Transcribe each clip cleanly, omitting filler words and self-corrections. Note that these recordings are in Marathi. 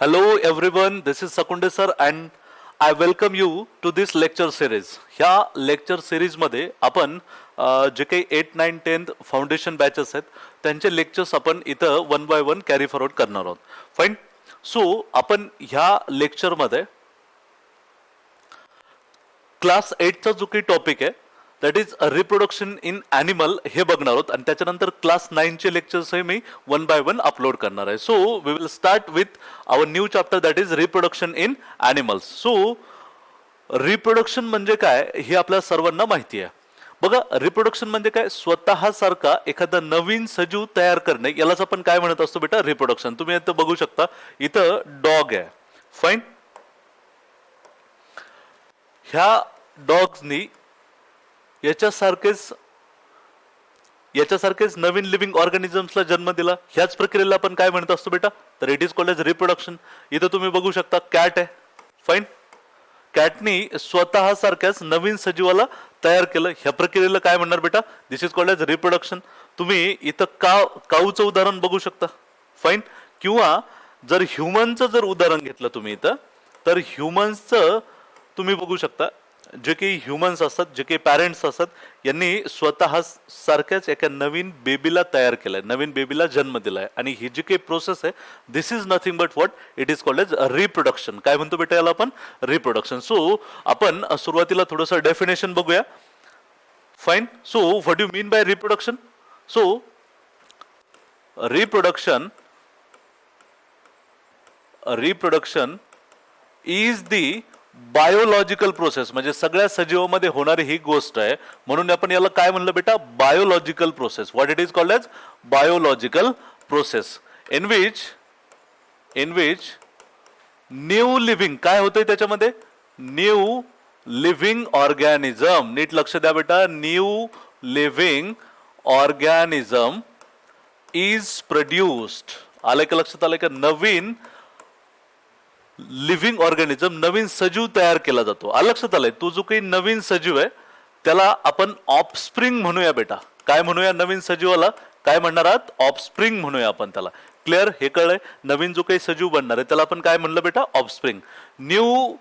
Hello everyone, this is Sakunde sir and I welcome you to this lecture series. ह्या लेक्चर सिरीजमध्ये आपण जे काही 8, 9, 10 फाउंडेशन बॅचेस आहेत त्यांचे लेक्चर्स आपण इथं one by one carry forward करणार आहोत. फाईन. सो आपण ह्या लेक्चरमध्ये क्लास 8चा जो काही टॉपिक आहे that is reproduction in animal हे बघणार आहोत आणि त्याच्यानंतर क्लास 9चे लेक्चर्स हे मी वन बाय वन अपलोड करणार आहे. So we will start with our new chapter that is reproduction in animals. So reproduction म्हणजे काय हे आपल्या सर्वांना माहिती आहे. बघा, रिप्रोडक्शन म्हणजे काय, स्वतः सारखा एखादा नवीन सजीव तयार करणे यालाच आपण काय म्हणत असतो बेटा, रिप्रोडक्शन. तुम्ही इथं बघू शकता, इथं डॉग आहे. फाईन. ह्या डॉग्सनी याच्यासारखेच नवीन लिव्हिंग ऑर्गॅनिझम्सला जन्म दिला. ह्याच प्रक्रियेला आपण काय म्हणत असतो बेटा, तर it is called as reproduction. इथं तुम्ही बघू शकता कॅट आहे. फाईन. कॅटनी स्वतः सारख्याच नवीन सजीवाला तयार केलं. ह्या प्रक्रियेला काय म्हणणार बेटा, this is called as reproduction. तुम्ही इथं काऊचं उदाहरण बघू शकता. फाईन. किंवा जर ह्युमनचं जर उदाहरण घेतलं तुम्ही इथं, तर ह्युमन्सचं तुम्ही बघू शकता, जे काही ह्युमन्स असतात, जे काही पॅरेंट्स असतात, यांनी स्वतः सारख्याच एका नवीन बेबीला तयार केलंय, नवीन बेबीला जन्म दिलाय. आणि ही जी काही प्रोसेस आहे this is nothing but what, it is called as reproduction. काय म्हणतो बेटा याला आपण, रिप्रोडक्शन. सो आपण सुरुवातीला थोडंसं डेफिनेशन बघूया. Fine. So what you mean by reproduction. So reproduction is the biological process, म्हणजे सगळ्या सजीवामध्ये होणारी ही गोष्ट आहे, म्हणून आपण याला काय म्हणलं बेटा, biological process. What it is called as biological process in which new living, काय होतंय त्याच्यामध्ये, न्यू लिव्हिंग ऑर्गॅनिझम. नीट लक्ष द्या बेटा, new living organism is produced. आलं का लक्षात, आलं का, नवीन लिव्हिंग ऑर्गॅनिझम, नवीन सजीव तयार केला जातो. लक्षात आलंय, तो जो काही नवीन सजीव आहे त्याला आपण ऑफस्प्रिंग म्हणूया बेटा. काय म्हणूया, नवीन सजीवाला काय म्हणणार आहात, ऑफस्प्रिंग म्हणूया आपण त्याला. क्लिअर, हे कळलंय. नवीन जो काही सजीव बनणार आहे त्याला आपण काय म्हणलं बेटा, offspring. New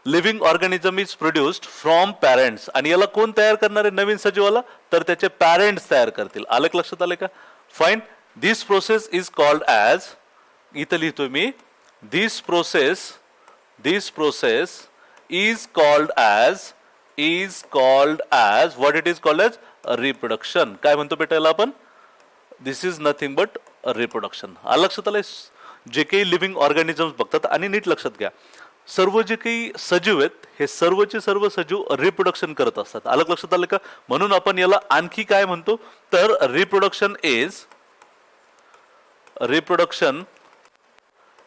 living organism is produced from parents. आणि याला कोण तयार करणार आहे नवीन सजीवाला, तर त्याचे पॅरेंट्स तयार करतील. आलं का लक्षात, आलं का. Fine. This process is called as, इथं लिहितोय मी, this process is called as what it is called as reproduction. काय म्हणतो बेटा याला आपण, this is nothing but reproduction. लक्षात आलंय. जे काही लिव्हिंग ऑर्गॅनिझम्स बघतात, आणि नीट लक्षात घ्या, सर्व जे काही सजीव आहेत हे सर्वचे सर्व सजीव रिप्रोडक्शन करत असतात. अलग लक्षात आलं का. म्हणून आपण याला आणखी काय म्हणतो, तर रिप्रोडक्शन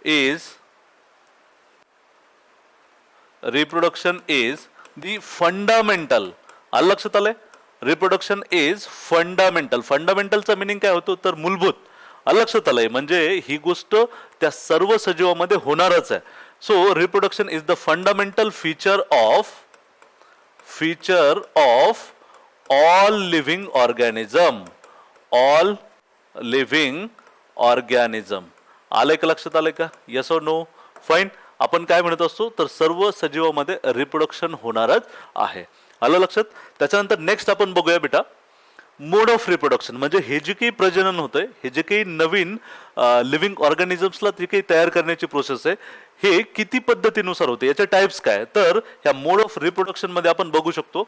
is the fundamental. लक्षात आलंय, रिप्रोडक्शन इज फंडामेंटल. फंडामेंटलचा मिनिंग काय होतो, तर मूलभूत. लक्षात आलंय, म्हणजे ही गोष्ट त्या सर्व सजीवामध्ये होणारच आहे. So reproduction is the fundamental feature of all living organism. आलंय का लक्षात, आलंय का, येस और नो. फाईन. आपण काय म्हणत असतो, तर सर्व सजीवामध्ये रिप्रोडक्शन होणारच आहे. आलं लक्षात. त्याच्यानंतर नेक्स्ट आपण बघूया बेटा, मोड ऑफ रिप्रोडक्शन. म्हणजे हे जे काही प्रजनन होतंय, हे जे काही नवीन लिव्हिंग ऑर्गॅनिझम्सला जे काही तयार करण्याची प्रोसेस आहे, हे किती पद्धतीनुसार होते, याचे टाइप्स काय. तर ह्या मोड ऑफ रिप्रोडक्शन मध्ये आपण बघू शकतो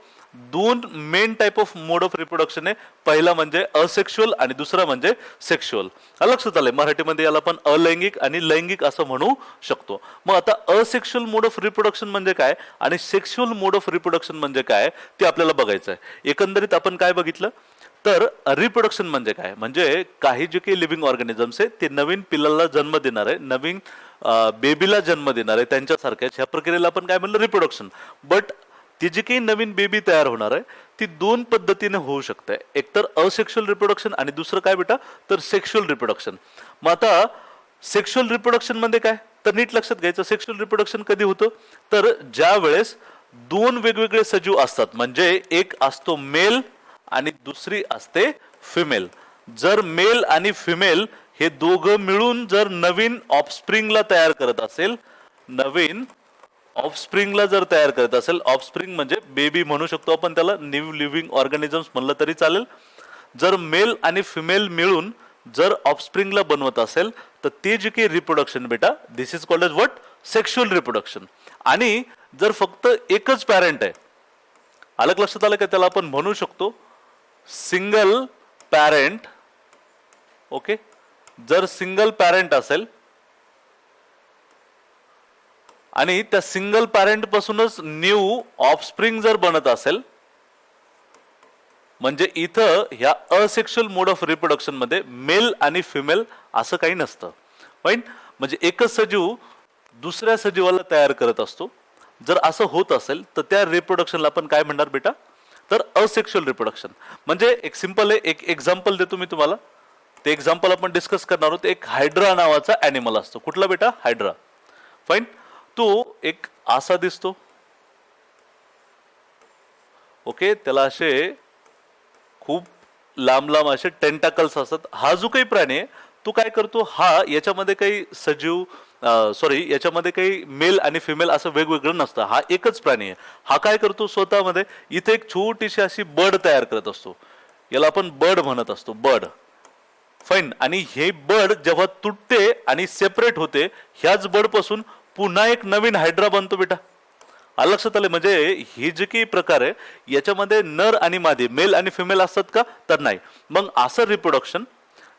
दोन main type of mode of reproduction आहे. पहिला म्हणजे असेक्शुअल आणि दुसरा म्हणजे सेक्शुअल. लक्षात आलंय, मराठीमध्ये याला आपण अलैंगिक आणि लैंगिक असं म्हणू शकतो. मग आता असेक्शुअल मोड ऑफ रिप्रोडक्शन म्हणजे काय आणि सेक्शुअल मोड ऑफ रिप्रोडक्शन म्हणजे काय ते आपल्याला बघायचं आहे. एकंदरीत आपण काय बघितलं, तर रिप्रोडक्शन म्हणजे काय, म्हणजे काही जे काही लिव्हिंग ऑर्गॅनिझम्स आहे ते नवीन पिल्लाला जन्म देणार आहे, नवीन बेबीला जन्म देणार आहे, त्यांच्यासारख्याच ह्या प्रक्रियेला आपण काय म्हणलं, रिप्रोडक्शन. बट ती जी काही नवीन बेबी तयार होणार आहे ती दोन पद्धतीने होऊ शकते. एक तर असेक्शुअल रिप्रोडक्शन आणि दुसरं काय बेटा, तर सेक्शुअल रिप्रोडक्शन. मग आता सेक्शुअल रिप्रोडक्शन म्हणजे काय, तर नीट लक्षात घ्यायचं, सेक्शुअल रिप्रोडक्शन कधी होतं, तर ज्या वेळेस दोन वेगवेगळे सजीव असतात, म्हणजे एक असतो मेल आणि दुसरी असते फिमेल. जर मेल आणि फिमेल हे दोघं मिळून जर नवीन ऑफस्प्रिंगला तयार करत असेल, नवीन ऑफस्प्रिंगला जर तयार करत असेल, ऑफस्प्रिंग म्हणजे बेबी म्हणू शकतो आपण त्याला, न्यू लिव्हिंग ऑर्गॅनिझम्स म्हणलं तरी चालेल. जर मेल आणि फिमेल मिळून जर ऑफस्प्रिंगला बनवत असेल तर ते जे काही रिप्रोडक्शन बेटा, this is called as what, sexual reproduction. आणि जर फक्त एकच पॅरेंट आहे, अलग लक्षात आलं का, त्याला आपण म्हणू शकतो सिंगल पॅरेंट. ओके, जर सिंगल पॅरेंट असेल आणि त्या सिंगल पॅरेंट पासूनच न्यू ऑफस्प्रिंग जर बनत असेल, म्हणजे इथं ह्या असेक्शुअल मोड ऑफ रिप्रोडक्शन मध्ये मेल आणि फिमेल असं काही नसतं. फाईन, म्हणजे एकच सजीव दुसऱ्या सजीवाला तयार करत असतो. जर असं होत असेल तर त्या रिप्रोडक्शनला आपण काय म्हणणार बेटा, तर असेक्शुअल रिप्रोडक्शन. म्हणजे एक सिंपल आहे, एक एक्झाम्पल देतो मी तुम्हाला, ते एक्झाम्पल आपण डिस्कस करणार आहोत. एक हायड्रा नावाचा ॲनिमल असतो. कुठला बेटा, हायड्रा. फाईन, तो एक असा दिसतो. ओके, त्याला असे खूप लांब लांब असे टेंटाकल्स असतात. हा जो काही प्राणी आहे तो काय करतो, हा याच्यामध्ये काही सजीव याच्यामध्ये काही मेल आणि फिमेल असं वेगवेगळं नसतं. हा एकच प्राणी आहे. हा काय करतो, स्वतःमध्ये इथे एक छोटीशी अशी बर्ड तयार करत असतो. याला आपण बर्ड म्हणत असतो, बर्ड. फाईन, आणि हे बर्ड जेव्हा तुटते आणि सेपरेट होते, ह्याच बर्ड पासून पुन्हा एक नवीन हायड्रा बनतो बेटा. लक्षात आले. म्हणजे ही जे काही प्रकार आहे याच्यामध्ये नर आणि मादी, मेल आणि फिमेल असतात का, तर नाही. मग असं रिप्रोडक्शन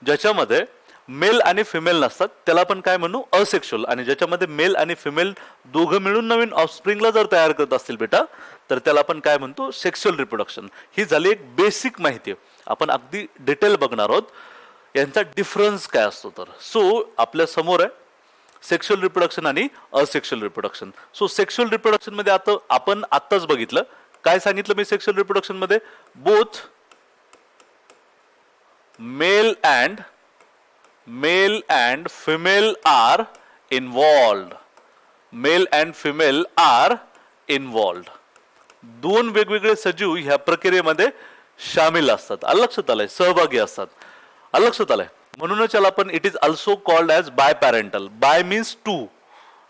ज्याच्यामध्ये मेल आणि फिमेल नसतात त्याला आपण काय म्हणू, असेक्शुअल. आणि ज्याच्यामध्ये मेल आणि फिमेल दोघं मिळून नवीन ऑफस्प्रिंगला जर तयार करत असतील बेटा, तर त्याला आपण काय म्हणतो, सेक्शुअल रिप्रोडक्शन. ही झाली एक बेसिक माहिती. आपण अगदी डिटेल बघणार आहोत यांचा डिफरन्स काय असतो. तर सो आपल्या समोर आहे सेक्शुअल रिप्रोडक्शन आणि asexual reproduction. So sexual reproduction मध्ये आता आपण आत्ताच बघितलं, काय सांगितलं मी सेक्शुअल रिप्रोडक्शन मध्ये, both male and female are involved. Male and female are involved. दोन वेगवेगळे सजीव ह्या प्रक्रियेमध्ये सामील असतात. लक्षात आलंय, सहभागी असतात. लक्षात आलंय. म्हणूनच याला आपण it is also called as biparental. Bi means two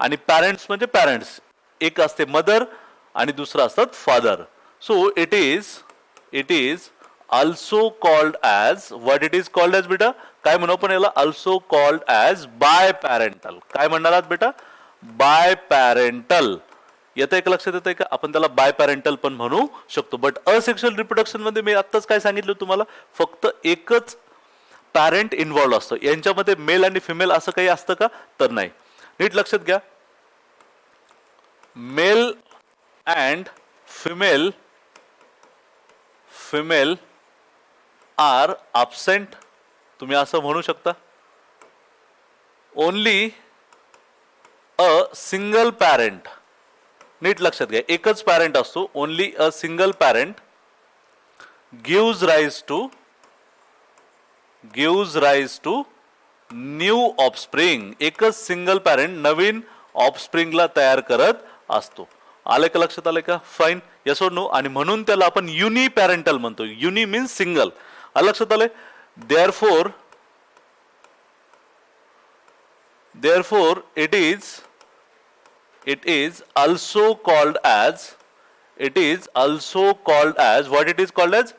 आणि पॅरेंट्स म्हणजे पॅरेंट्स, एक असते मदर आणि दुसरा असतात father. So it is also called as, what it is called as बेटा, काय म्हणू आपण याला, also called as biparental. काय म्हणणार आहात बेटा, बाय पॅरेंटल. येतं एक लक्षात येतं का, आपण त्याला बाय पॅरेंटल पण म्हणू शकतो. बट असेक्शुअल रिप्रोडक्शन मध्ये मी आत्ताच काय सांगितलं तुम्हाला, फक्त एकच पॅरेंट इन्व्हॉल्व असतो. यांच्यामध्ये मेल आणि फिमेल असं काही असतं का, तर नाही. नीट लक्षात घ्या, male and female are absent. तुम्ही असं म्हणू शकता. Only a single parent. नीट लक्षात घ्या, एकच पॅरेंट असतो. Only a single parent gives rise to new offspring. एकच सिंगल पॅरेंट नवीन ऑफस्प्रिंगला तयार करत असतो. आले का, लक्षात आले का. फाईन, यस और नो. आणि म्हणून त्याला आपण युनी पॅरेंटल म्हणतो. Uni means single. लक्षात आले. Therefore it is also called as what it is called as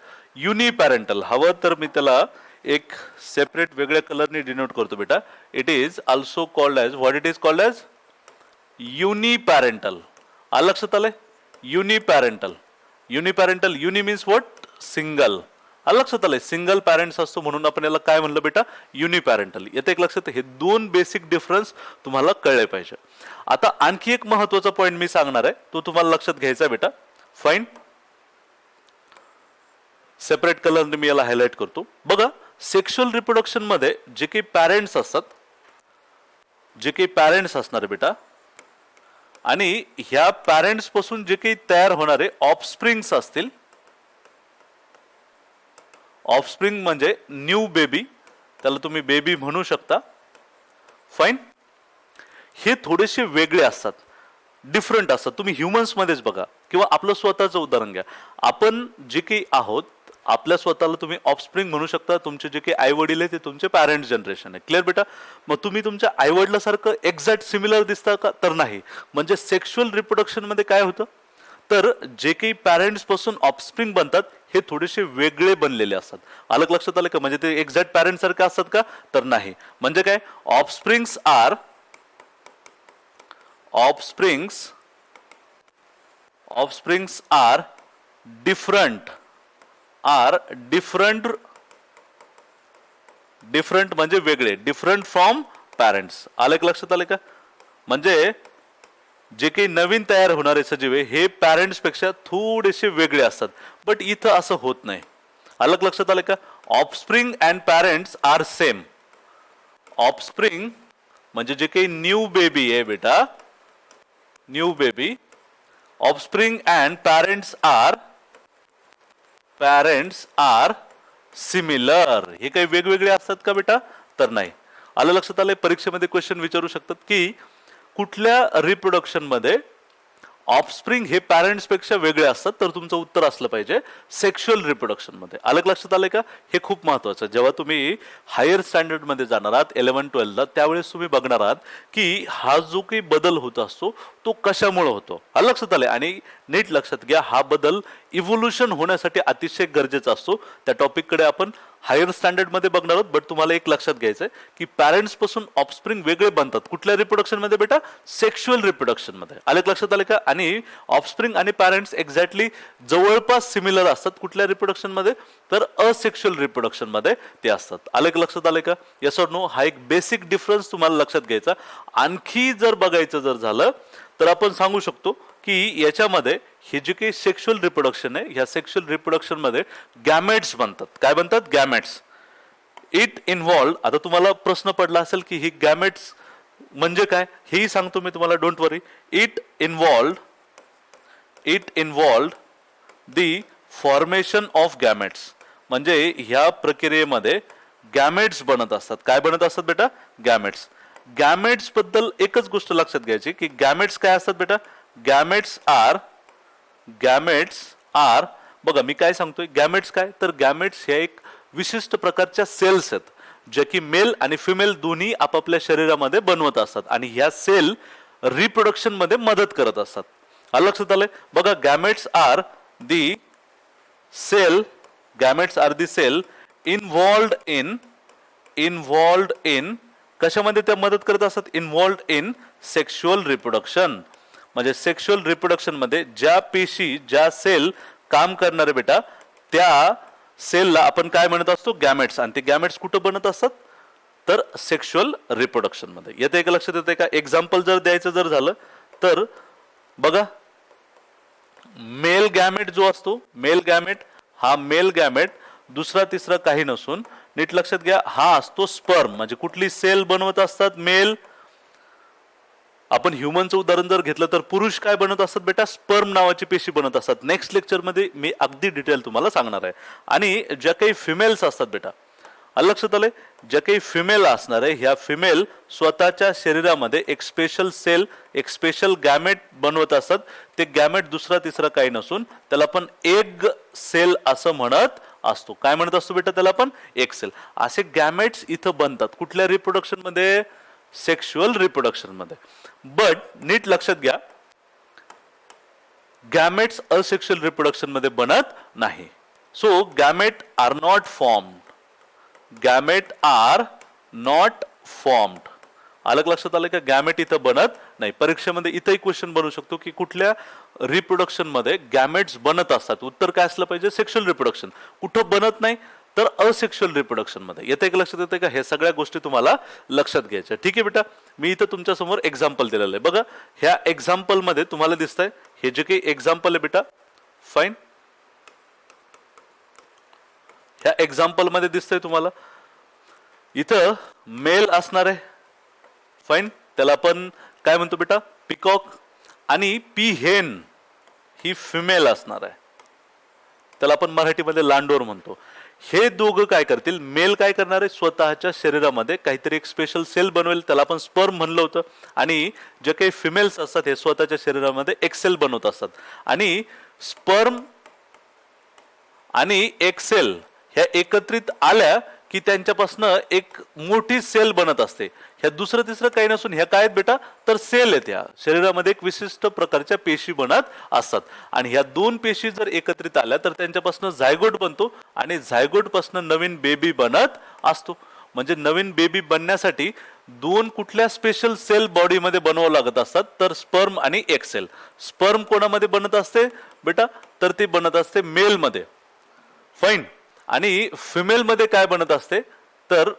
uniparental. हवं तर मी त्याला एक सेपरेट वेगळ्या कलरने डिनोट करतो बेटा. It is also called as, what it is called as uniparental. लक्षात आलंय, uniparental. Uni means what, single. लक्षात आलंय, सिंगल पॅरेंट्स असतो म्हणून आपण याला काय म्हणलं बेटा, युनिपॅरेंटल. येते एक लक्षात, हे दोन बेसिक डिफरन्स तुम्हाला कळले पाहिजे. आता आणखी एक महत्वाचा पॉईंट मी सांगणार आहे, तो तुम्हाला लक्षात घ्यायचा बेटा. फाईन, सेपरेट कलरने मी याला हायलाइट करतो. बघा, सेक्शुअल रिप्रोडक्शन मध्ये जे काही पॅरेंट्स असतात, जे काही पॅरेंट्स असणार बेटा, आणि ह्या पॅरेंट्स पासून जे काही तयार होणारे ऑफस्प्रिंग्स असतील, ऑफस्प्रिंग म्हणजे न्यू बेबी, त्याला तुम्ही बेबी म्हणू शकता. फाईन, हे थोडेसे वेगळे असतात, डिफरंट असतात. तुम्ही ह्युमन्स मध्येच बघा किंवा आपलं स्वतःचं उदाहरण घ्या. आपण जे काही आहोत, आपल्या स्वतःला तुम्ही ऑफस्प्रिंग म्हणू शकता. तुमचे जे काही आई वडील आहे ते तुमचे पॅरेंट जनरेशन आहे. क्लिअर बेटा? मग तुम्ही तुमच्या आई वडिलासारखं एक्झॅक्ट सिमिलर दिसता का? तर नाही. म्हणजे सेक्शुअल रिप्रोडक्शन मध्ये काय होतं, तर जे काही पॅरेंट्स पासून ऑफस्प्रिंग बनतात हे थोडेसे वेगळे बनलेले असतात. अलग लक्षात आलं का? म्हणजे ते एक्झॅक्ट पॅरेंट सारखे असतात का? तर नाही. म्हणजे काय? ऑफस्प्रिंग्स आर डिफरंट डिफरंट म्हणजे वेगळे, डिफरंट फ्रॉम पॅरेंट्स. आलं का? लक्षात आलं का? म्हणजे जे काही नवीन तयार होणारे सजीव आहे हे पॅरेंट्स पेक्षा थोडेसे वेगळे असतात. बट इथं असं होत नाही. अलग लक्षात आलं का? Offspring and parents are same. Offspring म्हणजे जे काही न्यू बेबी आहे बेटा, new baby, offspring and parents are similar. हे काही वेगवेगळे असतात का बेटा? तर नाही. आलं लक्षात आलंय? परीक्षेमध्ये क्वेश्चन विचारू शकतात की कुठल्या रिप्रोडक्शन मध्ये ऑफस्प्रिंग हे पॅरेंट्स पेक्षा वेगळे असतात, तर तुमचं उत्तर असलं पाहिजे सेक्शुअल रिप्रोडक्शन मध्ये. अलग लक्षात आलंय का? हे खूप महत्वाचं. जेव्हा तुम्ही हायर स्टँडर्ड मध्ये जाणार आहात 11-12ला, त्यावेळेस तुम्ही बघणार आहात की हा जो काही बदल होत असतो तो कशामुळे होतो. अलग लक्षात आलंय? आणि नीट लक्षात घ्या, हा बदल इव्होल्युशन होण्यासाठी अतिशय गरजेचा असतो. त्या टॉपिक कडे आपण हायर स्टँडर्ड मध्ये बघणार आहोत. बट तुम्हाला एक लक्षात घ्यायचंय की पॅरेंट्स पासून ऑफस्प्रिंग वेगळे बनतात. कुठल्या रिप्रोडक्शन मध्ये बेटा? सेक्शुअल रिप्रोडक्शन मध्ये. आले लक्षात आले का? आणि ऑफस्प्रिंग आणि पॅरेंट्स एक्झॅक्टली जवळपास सिमिलर असतात. कुठल्या रिप्रोडक्शन मध्ये? तर असेक्शुअल रिप्रोडक्शन मध्ये ते असतात. आले लक्षात आले का? Yes or no? हा एक बेसिक डिफरन्स तुम्हाला लक्षात घ्यायचा. आणखी जर बघायचं जर झालं तर आपण सांगू शकतो की याच्यामध्ये हे जे काही सेक्शुअल रिप्रोडक्शन आहे, ह्या सेक्शुअल रिप्रोडक्शन मध्ये गॅमेट्स बनतात. काय बनतात? गॅमेट्स. इट इन्व्हॉल्व, आता तुम्हाला प्रश्न पडला असेल की ही गॅमेट्स म्हणजे काय, हेही सांगतो मी तुम्हाला, don't worry. It involve the formation of gametes. म्हणजे ह्या प्रक्रियेमध्ये गॅमेट्स बनत असतात. काय बनत असतात बेटा? गॅमेट्स. गॅमेट्स बद्दल एकच गोष्ट लक्षात घ्यायची की गॅमेट्स काय असतात बेटा? गॅमेट्स आर, बघा मी काय सांगतोय, गॅमेट्स काय, तर गॅमेट्स ह्या एक विशिष्ट प्रकारच्या सेल्स आहेत ज्या की मेल आणि फिमेल दोन्ही आपापल्या शरीरामध्ये बनवत असतात आणि ह्या सेल रिप्रोडक्शन मध्ये मदत करत असतात. लक्षात आलंय? बघा, gametes are the cell involved in कशामध्ये त्या मदत करत असतात? Involved in sexual reproduction. म्हणजे सेक्शुअल रिप्रोडक्शन मध्ये ज्या पेशी, ज्या सेल काम करणारे बेटा, त्या सेलला आपण काय म्हणत असतो? गॅमेट्स. आणि ते गॅमेट्स कुठं बनत असतात? तर सेक्शुअल रिप्रोडक्शन मध्ये. येते का? लक्षात येते का? एक्झाम्पल जर द्यायचं जर झालं तर बघा, मेल गॅमेट जो असतो, मेल गॅमेट दुसरा तिसरा काही नसून, नीट लक्षात घ्या, हा असतो स्पर्म. म्हणजे कुठली सेल बनवत असतात? मेल. आपण ह्युमनचं उदाहरण जर घेतलं तर पुरुष काय बनत असतात बेटा? स्पर्म नावाची पेशी बनत असतात. नेक्स्ट लेक्चर मध्ये मी अगदी डिटेल तुम्हाला सांगणार आहे. आणि ज्या काही फिमेल्स असतात बेटा, लक्षात आलंय, ज्या काही फिमेल असणार आहे, ह्या फिमेल स्वतःच्या शरीरामध्ये एक स्पेशल सेल, एक स्पेशल गॅमेट बनवत असतात. ते गॅमेट दुसरा तिसरा काही नसून त्याला आपण एग सेल असं म्हणत असतो. काय म्हणत असतो बेटा? त्याला आपण एग सेल. असे गॅमेट्स इथं बनतात. कुठल्या रिप्रोडक्शन मध्ये? सेक्शुअल रिप्रोडक्शन मध्ये. बट नीट लक्षात घ्या, गॅमेट्स असेक्शुअल रिप्रोडक्शन मध्ये बनत नाही. So gamete are not formed. अलग लक्षात आलं का? गॅमेट इथं बनत नाही. परीक्षेमध्ये इथंही क्वेश्चन बनू शकतो की कुठल्या रिप्रोडक्शन मध्ये गॅमेट्स बनत असतात. उत्तर काय असलं पाहिजे? Sexual reproduction. कुठं बनत नाही? तर असेक्शुअल रिप्रोडक्शन मध्ये. येते का? लक्षात येते का? हे सगळ्या गोष्टी तुम्हाला लक्षात घ्यायच्या. ठीक आहे बेटा? मी इथं तुमच्या समोर एक्झाम्पल दिलेलं आहे. बघा, ह्या एक्झाम्पल मध्ये तुम्हाला दिसतंय, हे जे काही एक्झाम्पल आहे बेटा, फाईन, ह्या एक्झाम्पल मध्ये दिसतंय तुम्हाला, इथं मेल असणार आहे. फाईन, त्याला आपण काय म्हणतो बेटा? पिकॉक. आणि पी हेन ही फिमेल असणार आहे, त्याला आपण मराठीमध्ये लांडोर म्हणतो. हे दोघं काय करतील? मेल काय करणार आहे? स्वतःच्या शरीरामध्ये काहीतरी एक स्पेशल सेल बनवेल, त्याला आपण स्पर्म म्हणलं होतं. आणि जे काही फिमेल्स असतात हे स्वतःच्या शरीरामध्ये एक सेल बनवत असतात. आणि स्पर्म आणि एक सेल ह्या एकत्रित आल्या की त्यांच्यापासनं एक मोठी सेल बनत असते. ह्या दुसरं तिसरं काही नसून ह्या काय आहेत बेटा, तर सेल आहेत. ह्या शरीरामध्ये एक विशिष्ट प्रकारच्या पेशी बनत असतात आणि ह्या दोन पेशी जर एकत्रित आल्या तर त्यांच्यापासून झायगोट बनतो आणि झायगोट पासून नवीन बेबी बनत असतो. म्हणजे नवीन बेबी बनण्यासाठी दोन कुठल्या स्पेशल सेल बॉडीमध्ये बनवावं लागत असतात, तर स्पर्म आणि एक सेल. स्पर्म कोणामध्ये बनत असते बेटा, तर ती बनत असते मेल मध्ये. फाईन. आणि फिमेल मध्ये काय बनत असते, तर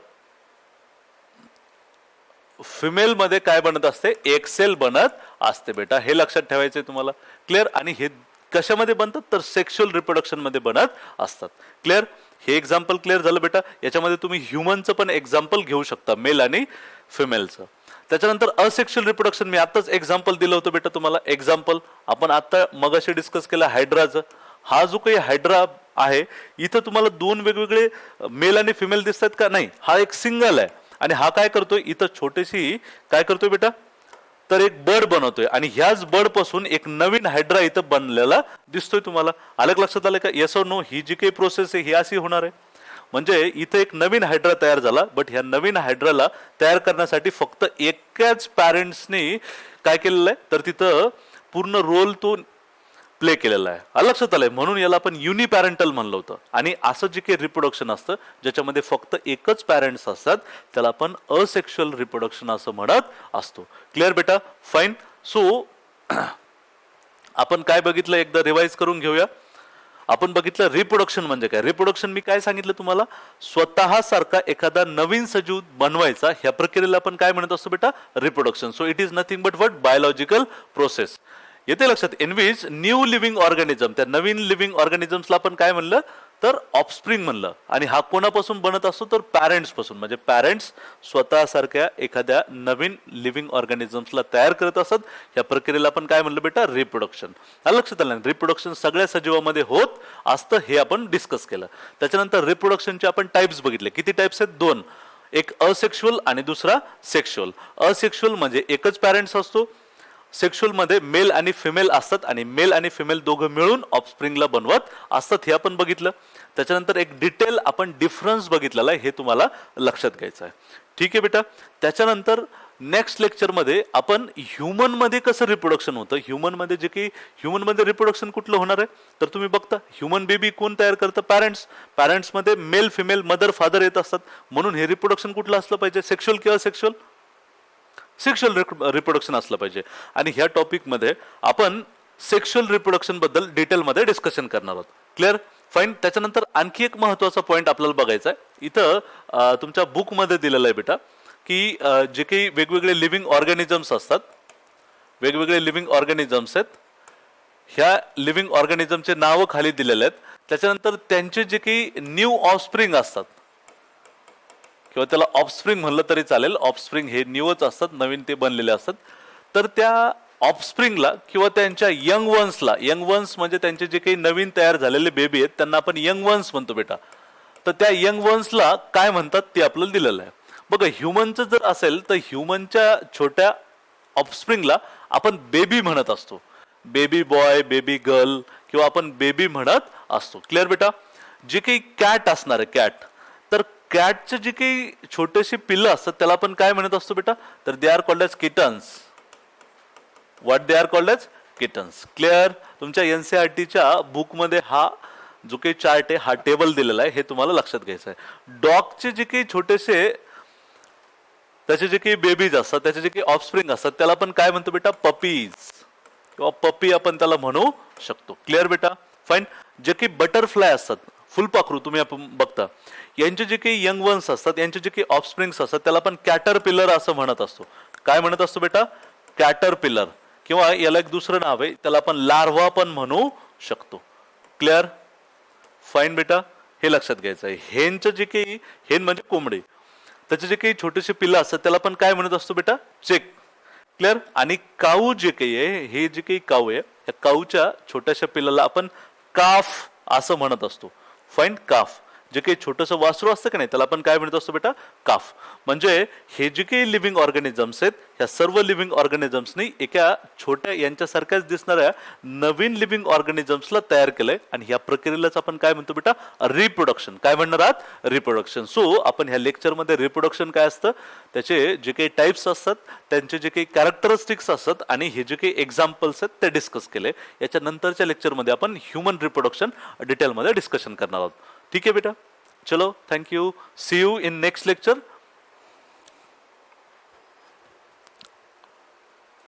फिमेल मध्ये काय बनत असते, एक सेल बनत असते बेटा. हे लक्षात ठेवायचे तुम्हाला. क्लिअर. आणि हे कशामध्ये बनतात, तर सेक्शुअल रिप्रोडक्शन मध्ये बनत असतात. क्लिअर. हे एक्झाम्पल क्लिअर झालं बेटा. याच्यामध्ये तुम्ही ह्युमनचं पण एक्झाम्पल घेऊ शकता, मेल आणि फिमेलचं. त्याच्यानंतर असेक्शुअल रिप्रोडक्शन मी आताच एक्झाम्पल दिलं होतं बेटा तुम्हाला. एक्झाम्पल आपण आता मगाशी डिस्कस केलं हायड्राचं. हा जो काही हायड्रा आहे, इथं तुम्हाला दोन वेगवेगळे मेल आणि फिमेल दिसतात का, नाही, हा एक सिंगल आहे. आणि हा काय करतोय, इथं छोटीशी काय करतोय बेटा, तर एक बर्ड बनवतोय आणि ह्याच बर्ड पासून एक नवीन हायड्रा इथं बनलेला दिसतोय तुम्हाला. आलं लक्षात आलं का, येस और नो. ही जी काही प्रोसेस आहे ही अशी होणार आहे. म्हणजे इथे एक नवीन हायड्रा तयार झाला, बट ह्या नवीन हायड्राला तयार करण्यासाठी फक्त एकाच पॅरेंट्सनी काय केलेलं आहे, तर तिथं पूर्ण रोल तो प्ले केलेला आहे. लक्षात आलंय. म्हणून याला आपण युनिपॅरेंटल म्हणलं होतं. आणि असं जे काही रिप्रोडक्शन असतं ज्याच्यामध्ये फक्त एकच पॅरेंट्स असतात त्याला आपण असेक्शुअल रिप्रोडक्शन असं म्हणत असतो. क्लिअर बेटा. फाईन. सो आपण काय बघितलं एकदा रिवाइज करून घेऊया. आपण बघितलं रिप्रोडक्शन म्हणजे काय. रिप्रोडक्शन मी काय सांगितलं तुम्हाला, स्वतः सारखा एखादा नवीन सजीव बनवायचा, ह्या प्रक्रियेला आपण काय म्हणत असतो बेटा, reproduction. So it is nothing but what, biological process. येते लक्षात. In which new living organism, त्या नवीन लिव्हिंग ऑर्गॅनिझम्सला आपण काय म्हणलं, तर ऑफस्प्रिंग म्हणलं. आणि हा कोणापासून बनत असतो, तर पॅरेंट्स पासून. म्हणजे पॅरेंट्स स्वतः सारख्या एखाद्या नवीन लिव्हिंग ऑर्गॅनिझम्सला तयार करत असतात. या प्रक्रियेला आपण काय म्हणलं बेटा, रिप्रोडक्शन. लक्षात आलं. रिप्रोडक्शन सगळ्या सजीवामध्ये होत असतं, हे आपण डिस्कस केलं. त्याच्यानंतर रिप्रोडक्शनचे आपण टाइप्स बघितले. किती टाइप्स आहेत, दोन. एक असेक्शुअल आणि दुसरा सेक्शुअल. असेक्शुअल म्हणजे एकच पॅरेंट्स असतो. सेक्शुअल मध्ये मेल आणि फिमेल असतात आणि मेल आणि फिमेल दोघं मिळून ऑफस्प्रिंगला बनवत असतात, हे आपण बघितलं. त्याच्यानंतर एक डिटेल आपण डिफरन्स बघितलेला आहे, हे तुम्हाला लक्षात घ्यायचं आहे. ठीक आहे बेटा. त्याच्यानंतर नेक्स्ट लेक्चरमध्ये आपण ह्युमन मध्ये कसं रिप्रोडक्शन होतं, ह्युमन मध्ये जे काही ह्युमन मध्ये रिप्रोडक्शन कुठलं होणार आहे, तर तुम्ही बघता ह्युमन बेबी कोण तयार करतं, पॅरेंट्स. पॅरेंट्स मध्ये मेल फिमेल मदर फादर येत असतात. म्हणून हे रिप्रोडक्शन कुठलं असलं पाहिजे, सेक्शुअल किंवा सेक्शुअल, सेक्शुअल रिप्रोडक्शन असलं पाहिजे. आणि ह्या टॉपिकमध्ये आपण सेक्शुअल रिप्रोडक्शन बद्दल डिटेलमध्ये डिस्कशन करणार आहोत. क्लिअर. फाईन. त्याच्यानंतर आणखी एक महत्वाचा पॉईंट आपल्याला बघायचा आहे. इथं तुमच्या बुकमध्ये दिलेलं आहे बेटा, की जे काही वेगवेगळे लिव्हिंग ऑर्गॅनिझम्स असतात, वेगवेगळे लिव्हिंग ऑर्गॅनिझम्स आहेत, ह्या लिव्हिंग ऑर्गॅनिझमचे नावं खाली दिलेले आहेत. त्याच्यानंतर त्यांचे जे काही न्यू ऑफस्प्रिंग असतात, किंवा त्याला ऑफस्प्रिंग म्हणलं तरी चालेल, ऑफस्प्रिंग हे न्यूच असतात, नवीन ते बनलेले असतात. तर त्या ऑफस्प्रिंगला किंवा त्यांच्या यंग वन्सला, यंग वन्स म्हणजे त्यांचे जे काही नवीन तयार झालेले बेबी आहेत त्यांना आपण यंग वन्स म्हणतो बेटा. तर त्या यंग वन्सला काय म्हणतात ते आपल्याला दिलेलं आहे. बघा, ह्युमनचं जर असेल तर ह्युमनच्या छोट्या ऑफस्प्रिंगला आपण बेबी म्हणत असतो. बेबी बॉय, बेबी गर्ल किंवा आपण बेबी म्हणत असतो. क्लिअर बेटा. जे काही कॅट असणार आहे, कॅट, तर कॅटचे जे काही छोटेसे पिल्लं असतात त्याला आपण काय म्हणत असतो बेटा, तर they are called as kittens. What they are called as kittens. Clear. तुमच्या एनसीईआरटीच्या बुकमध्ये हा जो काही चार्ट आहे, हा टेबल दिलेला आहे, हे तुम्हाला लक्षात घ्यायचं आहे. डॉगचे जे काही छोटेसे, त्याचे जे काही बेबीज असतात, त्याचे जे काही ऑफस्प्रिंग असतात त्याला आपण काय म्हणतो बेटा, पपीज किंवा पपी आपण त्याला म्हणू शकतो. क्लिअर बेटा. फाईन. जे काही बटरफ्लाय असतात, फुलपाखरू तुम्ही आपण बघता, यांचे जे काही यंग वन्स असतात, यांचे जे काही ऑफस्प्रिंग्स असतात त्याला आपण कॅटरपिलर असं म्हणत असतो. काय म्हणत असतो बेटा, कॅटरपिलर. किंवा याला एक दुसरं नाव आहे, त्याला आपण लार्वा पण म्हणू शकतो. क्लिअर. फाईन बेटा. हे लक्षात घ्यायचं आहे. हेनचं जे काही, हेन म्हणजे कोंबडी, त्याचे जे काही छोटेसे पिल्लं असतात त्याला आपण काय म्हणत असतो बेटा, चेक. क्लिअर. आणि काऊ जे काही आहे, हे जे काही काऊ आहे, त्या काऊच्या छोट्याशा पिल्लाला आपण काफ असं म्हणत असतो. फाईन. काफ. जे काही छोटंसं वासरू असतं की नाही त्याला आपण काय म्हणत असतो बेटा, काफ. म्हणजे हे जे काही लिव्हिंग ऑर्गॅनिझम्स आहेत ह्या सर्व लिव्हिंग ऑर्गॅनिझम्सनी एका छोट्या यांच्यासारख्याच दिसणाऱ्या नवीन लिव्हिंग ऑर्गॅनिझम्सला तयार केलंय आणि ह्या प्रक्रियेलाच आपण काय म्हणतो बेटा, रिप्रोडक्शन. काय म्हणणार आहात, रिप्रोडक्शन. सो आपण ह्या लेक्चरमध्ये रिप्रोडक्शन काय असतं, त्याचे जे काही टाइप्स असतात, त्यांचे जे काही कॅरेक्टरिस्टिक्स असतात आणि हे जे काही एक्झाम्पल्स आहेत ते डिस्कस केले. याच्या नंतरच्या लेक्चरमध्ये आपण ह्युमन रिप्रोडक्शन डिटेलमध्ये डिस्कशन करणार आहोत. ठीक आहे बेटा, चलो, thank you, see you in next lecture.